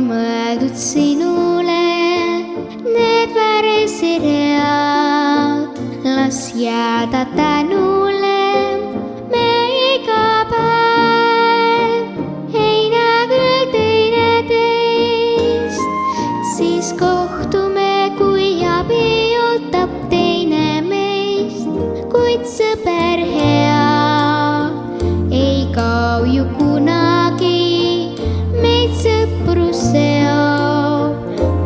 mõeldud sinule need väresiread, las jääda tänule me iga päev. Ei näe küll teineteist, siis kohtume, kui abi ootab teine meist, kuid sõber hea ei kao ju kunagi, meid sõprus seob,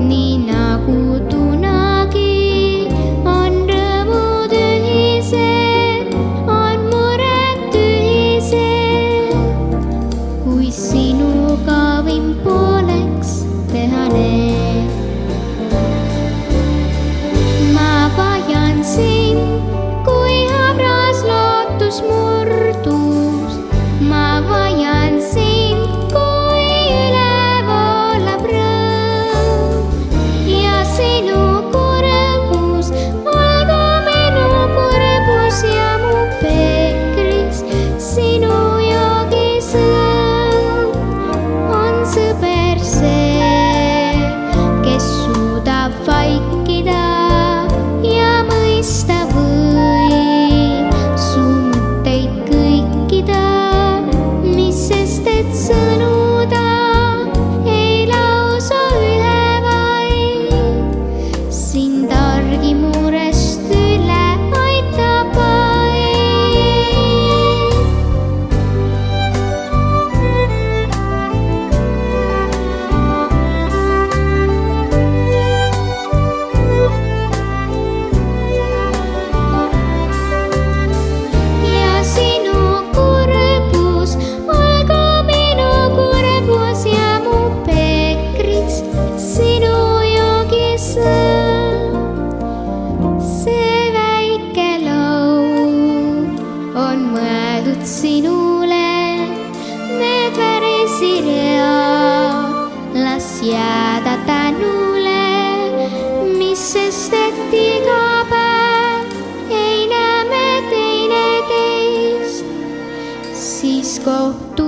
nii nagu tunagi on rõõmud ühised, on mured ühised. Kui sinuga võin pooleks teha need, ma vajan sind, kui habras lootus murdus. Ma vajan sind, kui üle voolab rõõm ja sinu kurbus olgu minu kurbus ja mu peekris sinu joogisõõm. On sõber see, kes suudab vaikida ja mõista võib su mõtteid kõikida. Sõnu ta ei lausa üle vaid, sind argi murest üle aitab vaid. Ja sinu kurbus olgu minu kurbus ja mu peekris sinu joogisõõm. See väike laul on mõeldud sinule, need väresiread las jääda tänule, mis sest et iga päev ei näe me teineteist, siis kohtu